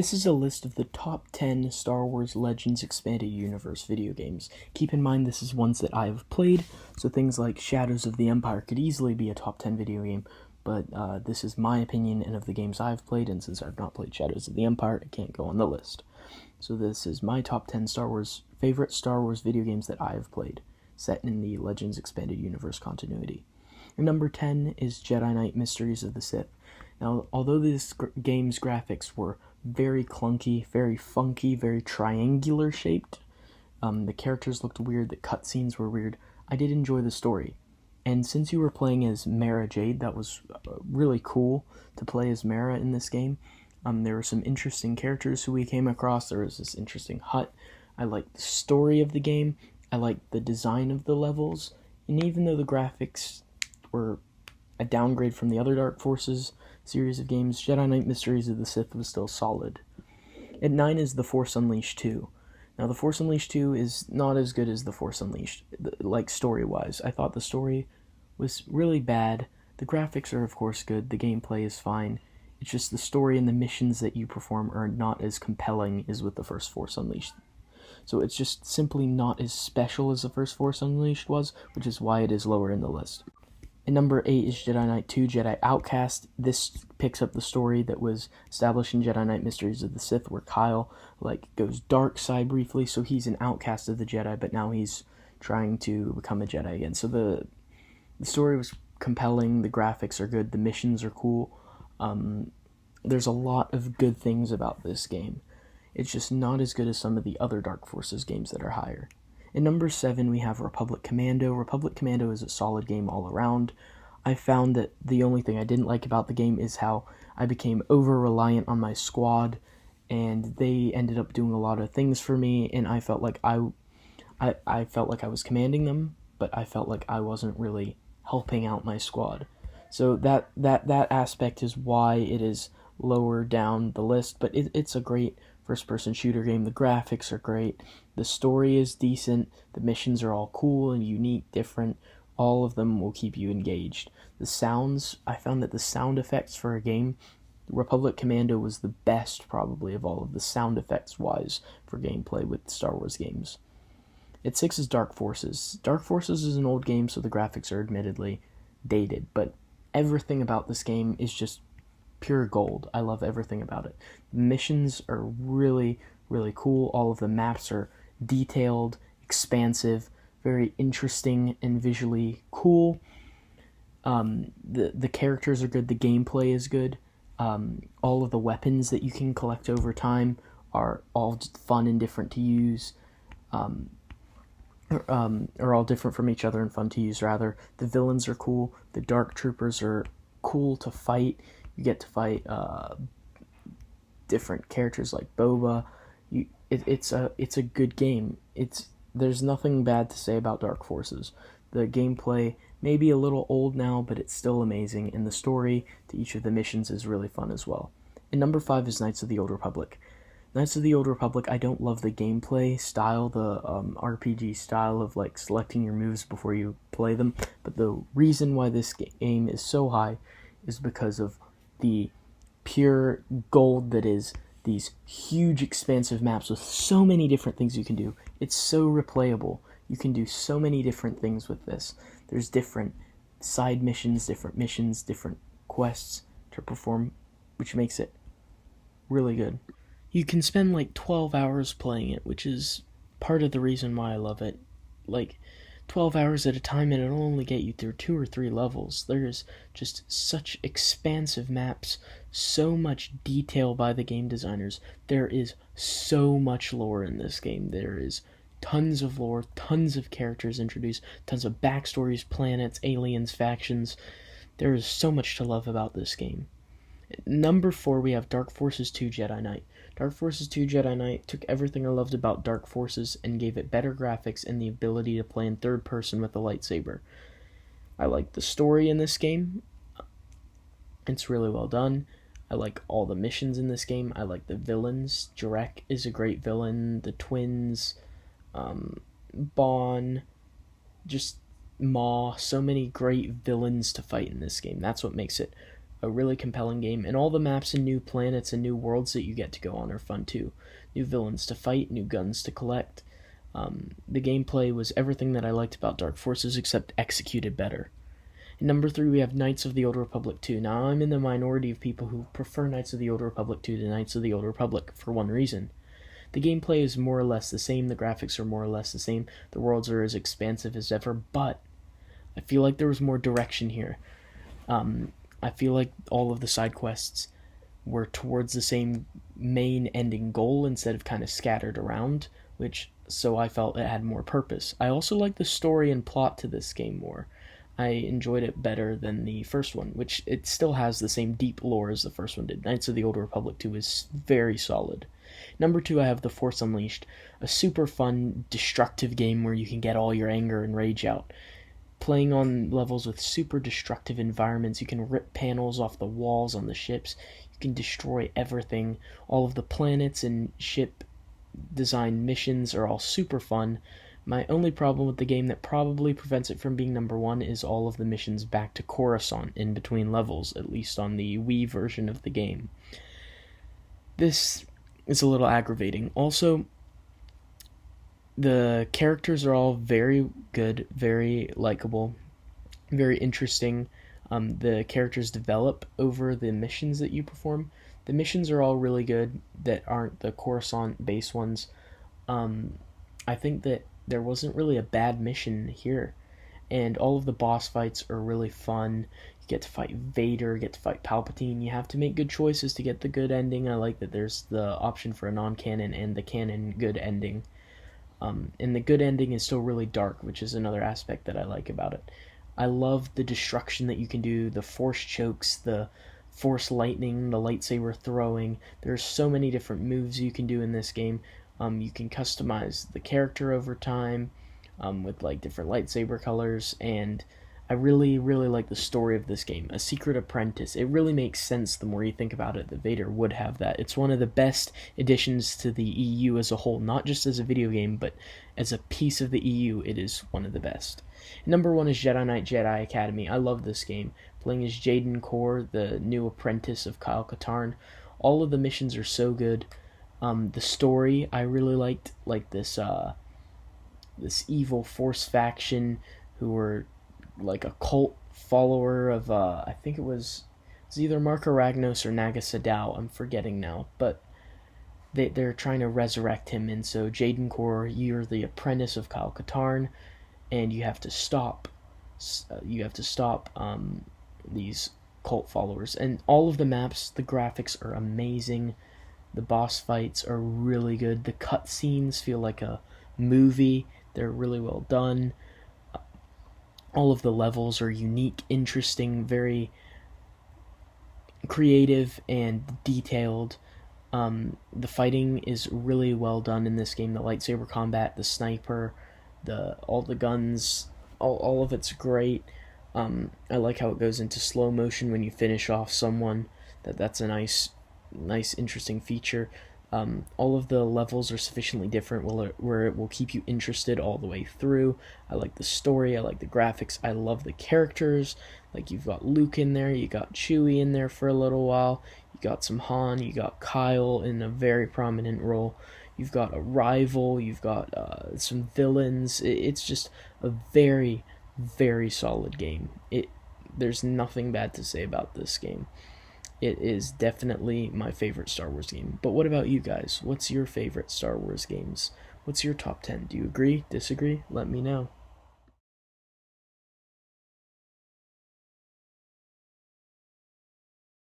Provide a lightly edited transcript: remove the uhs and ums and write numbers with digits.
This is a list of the top 10 Star Wars Legends Expanded Universe video games. Keep in mind this is ones that I have played, so things like Shadows of the Empire could easily be a top 10 video game, but this is my opinion and of the games I've played, and since I've not played Shadows of the Empire, it can't go on the list. So this is my top 10 favorite Star Wars video games that I have played, set in the Legends Expanded Universe continuity. And number 10 is Jedi Knight Mysteries of the Sith. Now, although this game's graphics were very clunky, very funky, very triangular shaped, the characters looked weird, the cutscenes were weird, I did enjoy the story. And since you were playing as Mara Jade, that was really cool to play as Mara in this game. There were some interesting characters who we came across. There was this interesting hut. I liked the story of the game. I liked the design of the levels. And even though the graphics were a downgrade from the other Dark Forces series of games, Jedi Knight Mysteries of the Sith was still solid. At 9 is The Force Unleashed 2. Now, The Force Unleashed 2 is not as good as The Force Unleashed, like story-wise. I thought the story was really bad. The graphics are, of course, good. The gameplay is fine. It's just the story and the missions that you perform are not as compelling as with the first Force Unleashed. So it's just simply not as special as the first Force Unleashed was, which is why it is lower in the list. And number 8 is Jedi Knight 2, Jedi Outcast. This picks up the story that was established in Jedi Knight Mysteries of the Sith, where Kyle goes dark side briefly, so he's an outcast of the Jedi, but now he's trying to become a Jedi again. So the story was compelling, the graphics are good, the missions are cool. There's a lot of good things about this game. It's just not as good as some of the other Dark Forces games that are higher. In number 7, we have Republic Commando. Republic Commando is a solid game all around. I found that the only thing I didn't like about the game is how I became over-reliant on my squad, and they ended up doing a lot of things for me, and I felt like I felt like I was commanding them, but I felt like I wasn't really helping out my squad. So that aspect is why it is lower down the list, but it's a great first-person shooter game. The graphics are great, the story is decent, the missions are all cool and unique, different. All of them will keep you engaged. The sounds, I found that the sound effects for a game, Republic Commando was the best probably of all of the sound effects wise for gameplay with Star Wars games. At 6 is Dark Forces. Dark Forces is an old game, so the graphics are admittedly dated, but everything about this game is just pure gold. I love everything about it. The missions are really, really cool. All of the maps are detailed, expansive, very interesting, and visually cool. The characters are good. The gameplay is good. All of the weapons that you can collect over time are all fun and different to use. Are all different from each other and fun to use, rather. The villains are cool. The Dark Troopers are cool to fight. You get to fight different characters like Boba. It's a good game. There's nothing bad to say about Dark Forces. The gameplay may be a little old now, but it's still amazing, and the story to each of the missions is really fun as well. And number 5 is Knights of the Old Republic. Knights of the Old Republic, I don't love the gameplay style, the RPG style of selecting your moves before you play them, but the reason why this game is so high is because of the pure gold that is these huge expansive maps with so many different things you can do. It's so replayable. You can do so many different things with this. There's different side missions, different quests to perform, which makes it really good. You can spend 12 hours playing it, which is part of the reason why I love it. 12 hours at a time, and it'll only get you through 2 or 3 levels. There's just such expansive maps, so much detail by the game designers. There is so much lore in this game. There is tons of lore, tons of characters introduced, tons of backstories, planets, aliens, factions. There is so much to love about this game. Number 4, we have Dark Forces 2 Jedi Knight. Dark Forces 2 Jedi Knight took everything I loved about Dark Forces and gave it better graphics and the ability to play in third person with a lightsaber. I like the story in this game. It's really well done. I like all the missions in this game. I like the villains. Jarek is a great villain. The twins, Bon, just Maw. So many great villains to fight in this game. That's what makes it a really compelling game, and all the maps and new planets and new worlds that you get to go on are fun too. New villains to fight, new guns to collect. The gameplay was everything that I liked about Dark Forces, except executed better. And number 3, we have Knights of the Old Republic 2. Now, I'm in the minority of people who prefer Knights of the Old Republic 2 to Knights of the Old Republic for one reason. The gameplay is more or less the same, the graphics are more or less the same, the worlds are as expansive as ever, but I feel like there was more direction here. I feel like all of the side quests were towards the same main ending goal instead of kind of scattered around, so I felt it had more purpose. I also like the story and plot to this game more. I enjoyed it better than the first one, which it still has the same deep lore as the first one did. Knights of the Old Republic 2 is very solid. Number 2, I have The Force Unleashed, a super fun, destructive game where you can get all your anger and rage out. Playing on levels with super destructive environments, you can rip panels off the walls on the ships, you can destroy everything. All of the planets and ship design missions are all super fun. My only problem with the game that probably prevents it from being number 1 is all of the missions back to Coruscant in between levels, at least on the Wii version of the game. This is a little aggravating. Also, the characters are all very good, very likable, very interesting. The characters develop over the missions that you perform. The missions are all really good that aren't the Coruscant base ones. I think that there wasn't really a bad mission here. And all of the boss fights are really fun. You get to fight Vader, you get to fight Palpatine. You have to make good choices to get the good ending. I like that there's the option for a non-canon and the canon good ending. And the good ending is still really dark, which is another aspect that I like about it. I love the destruction that you can do, the force chokes, the force lightning, the lightsaber throwing. There's so many different moves you can do in this game. You can customize the character over time with like different lightsaber colors, and I really, really like the story of this game. A Secret Apprentice. It really makes sense the more you think about it that Vader would have that. It's one of the best additions to the EU as a whole, not just as a video game, but as a piece of the EU, it is one of the best. Number 1 is Jedi Knight Jedi Academy. I love this game. Playing as Jaden Core, the new apprentice of Kyle Katarn. All of the missions are so good. The story I really liked, like this evil Force faction who were like a cult follower of I think it was either Marco Ragnos or Naga Sadao, I'm forgetting now, but they're trying to resurrect him, and so Jaden Core, you're the apprentice of Kyle Katarn, and you have to stop these cult followers. And all of the maps, the graphics are amazing, the boss fights are really good, the cutscenes feel like a movie, they're really well done. All of the levels are unique, interesting, very creative and detailed. The fighting is really well done in this game. The lightsaber combat, the sniper, all the guns, all of it's great. I like how it goes into slow motion when you finish off someone. That's a nice, interesting feature. All of the levels are sufficiently different where it will keep you interested all the way through. I like the story, I like the graphics, I love the characters. Like, you've got Luke in there, you got Chewie in there for a little while, you got some Han, you got Kyle in a very prominent role, you've got a rival, you've got some villains. It's just a very, very solid game. There's nothing bad to say about this game. It is definitely my favorite Star Wars game. But what about you guys? What's your favorite Star Wars games? What's your top 10? Do you agree? Disagree? Let me know.